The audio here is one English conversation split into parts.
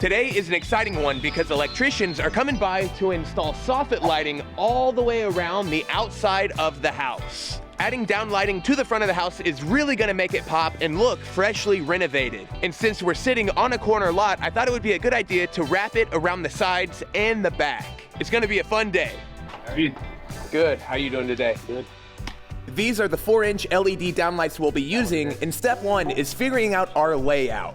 Today is an exciting one because electricians are coming by to install soffit lighting all the way around the outside of the house. Adding down lighting to the front of the house is really gonna make it pop and look freshly renovated. And since we're sitting on a corner lot, I thought it would be a good idea to wrap it around the sides and the back. It's gonna be a fun day. How are you? Good, how are you doing today? Good. These are the 4-inch LED downlights we'll be using, and step one is figuring out our layout.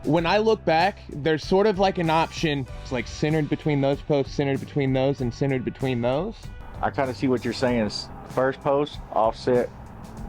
When I look back, there's sort of like an option. It's like centered between those posts, centered between those, and centered between those. I kind of see what you're saying is first post, offset,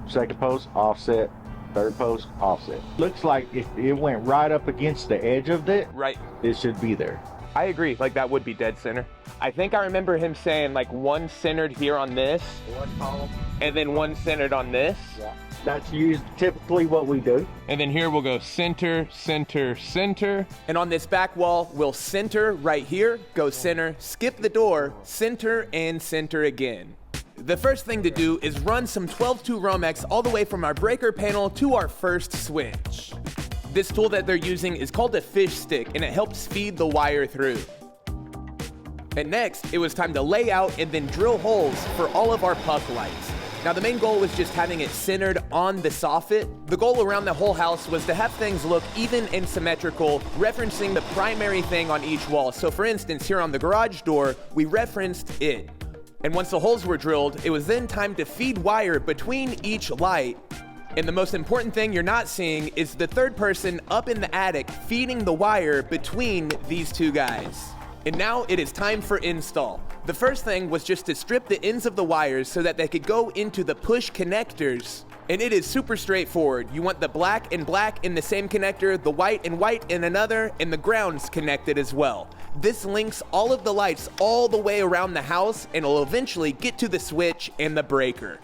second post, offset, third post, offset. Looks like if it went right up against the edge of it, Right. it should be there. I agree, like that would be dead center. I think I remember him saying like one centered here on this, One column. and then one centered on this. Yeah. That's typically what we do. And then here we'll go center, center, center. And on this back wall, we'll center right here, go center, skip the door, center, and center again. The first thing to do is run some 12-2 Romex all the way from our breaker panel to our first switch. This tool that they're using is called a fish stick, and it helps feed the wire through. And next, it was time to lay out and then drill holes for all of our puck lights. Now the main goal was just having it centered on the soffit. The goal around the whole house was to have things look even and symmetrical, referencing the primary thing on each wall. So for instance, here on the garage door, we referenced it. And once the holes were drilled, it was then time to feed wire between each light. And the most important thing you're not seeing is the third person up in the attic feeding the wire between these two guys. And now it is time for install. The first thing was just to strip the ends of the wires so that they could go into the push connectors. And it is super straightforward. You want the black and black in the same connector, the white and white in another, and the grounds connected as well. This links all of the lights all the way around the house and will eventually get to the switch and the breaker.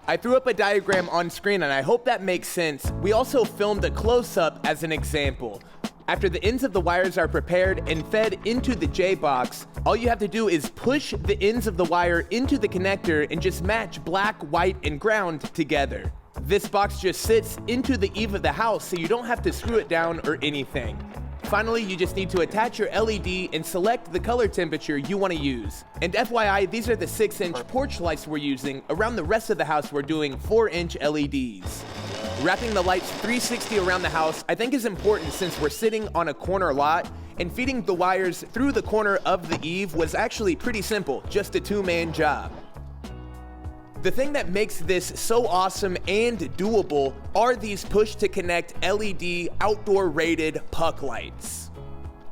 I threw up a diagram on screen and I hope that makes sense. We also filmed a close-up as an example. After the ends of the wires are prepared and fed into the J-box, all you have to do is push the ends of the wire into the connector and just match black, white, and ground together. This box just sits into the eave of the house, so you don't have to screw it down or anything. Finally, you just need to attach your LED and select the color temperature you want to use. And FYI, these are the 6-inch porch lights we're using. Around the rest of the house, we're doing 4-inch LEDs. Wrapping the lights 360 around the house I think is important since we're sitting on a corner lot, and feeding the wires through the corner of the eave was actually pretty simple, just a 2-man job. The thing that makes this so awesome and doable are these push-to-connect LED outdoor-rated puck lights.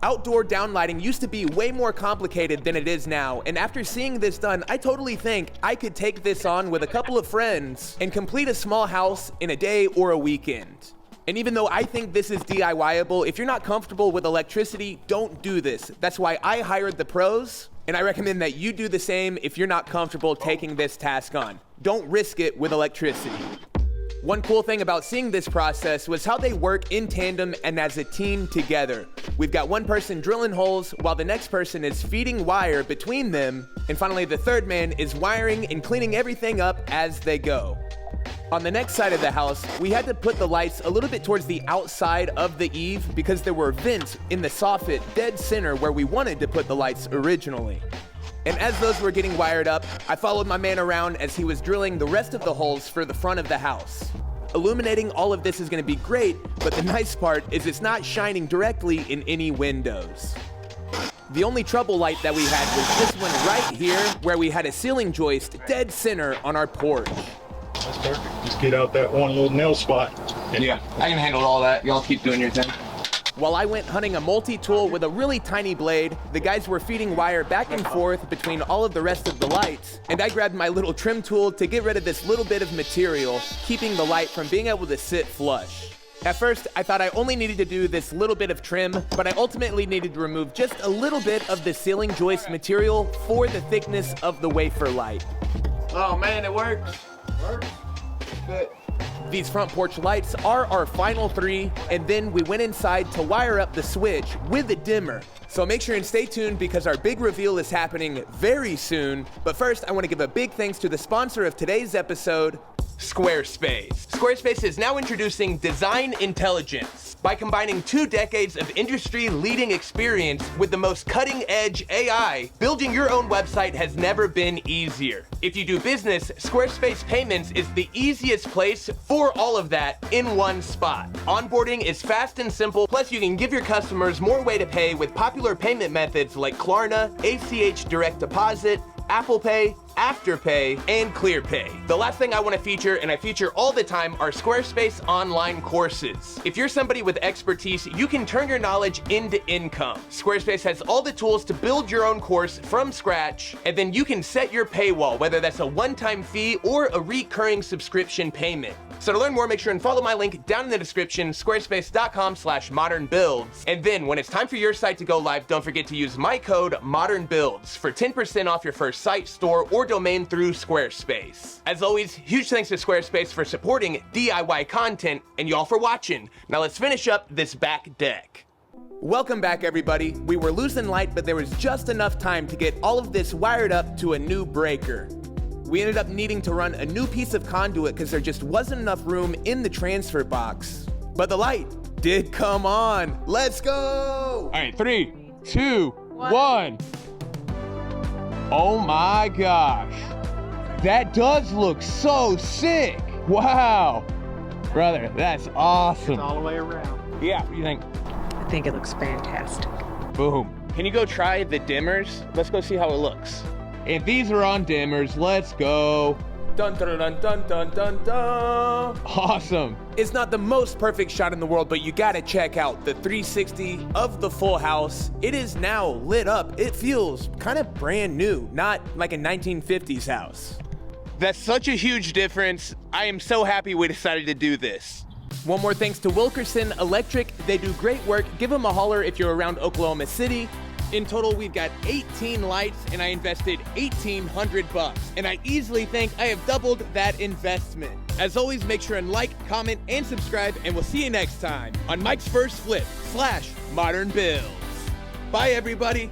Outdoor downlighting used to be way more complicated than it is now, and after seeing this done, I totally think I could take this on with a couple of friends and complete a small house in a day or a weekend. And even though I think this is DIY-able, if you're not comfortable with electricity, don't do this. That's why I hired the pros, and I recommend that you do the same if you're not comfortable taking this task on. Don't risk it with electricity. One cool thing about seeing this process was how they work in tandem and as a team together. We've got one person drilling holes while the next person is feeding wire between them, and finally the third man is wiring and cleaning everything up as they go. On the next side of the house, we had to put the lights a little bit towards the outside of the eave because there were vents in the soffit dead center where we wanted to put the lights originally. And as those were getting wired up, I followed my man around as he was drilling the rest of the holes for the front of the house. Illuminating all of this is going to be great, but the nice part is it's not shining directly in any windows. The only trouble light that we had was this one right here, where we had a ceiling joist dead center on our porch. That's perfect. Just get out that one little nail spot. Yeah, I can handle all that. Y'all keep doing your thing. While I went hunting a multi-tool with a really tiny blade, the guys were feeding wire back and forth between all of the rest of the lights, and I grabbed my little trim tool to get rid of this little bit of material, keeping the light from being able to sit flush. At first, I thought I only needed to do this little bit of trim, but I ultimately needed to remove just a little bit of the ceiling joist material for the thickness of the wafer light. Oh man, it works. Good. These front porch lights are our final 3, and then we went inside to wire up the switch with a dimmer. So make sure and stay tuned because our big reveal is happening very soon. But first, I want to give a big thanks to the sponsor of today's episode, Squarespace. Squarespace is now introducing Design Intelligence. By combining 2 decades of industry-leading experience with the most cutting-edge AI, building your own website has never been easier. If you do business, Squarespace Payments is the easiest place for all of that in one spot. Onboarding is fast and simple, plus you can give your customers more way to pay with popular payment methods like Klarna, ACH Direct Deposit, Apple Pay, Afterpay, and ClearPay. The last thing I want to feature, and I feature all the time, are Squarespace online courses. If you're somebody with expertise, you can turn your knowledge into income. Squarespace has all the tools to build your own course from scratch, and then you can set your paywall, whether that's a one-time fee or a recurring subscription payment. So to learn more, make sure and follow my link down in the description, squarespace.com/modernbuilds. And then when it's time for your site to go live, don't forget to use my code ModernBuilds for 10% off your first site, store, or domain through Squarespace. As always, huge thanks to Squarespace for supporting DIY content and y'all for watching. Now let's finish up this back deck. Welcome back, everybody. We were losing light, but there was just enough time to get all of this wired up to a new breaker. We ended up needing to run a new piece of conduit because there just wasn't enough room in the transfer box. But the light did come on. Let's go! All right, 3, 2, 1. Oh my gosh. That does look so sick. Wow. Brother, that's awesome. It's all the way around. Yeah, what do you think? I think it looks fantastic. Boom. Can you go try the dimmers? Let's go see how it looks. If these are on dimmers, let's go. Dun dun dun dun dun dun dun. Awesome. It's not the most perfect shot in the world, but you gotta check out the 360 of the full house. It is now lit up. It feels kind of brand new, not like a 1950s house. That's such a huge difference. I am so happy we decided to do this. One more thanks to Wilkerson Electric. They do great work. Give them a holler if you're around Oklahoma City. In total, we've got 18 lights, and I invested $1,800. And I easily think I have doubled that investment. As always, make sure and like, comment, and subscribe, and we'll see you next time on Mike's First Flip /Modern Builds. Bye, everybody.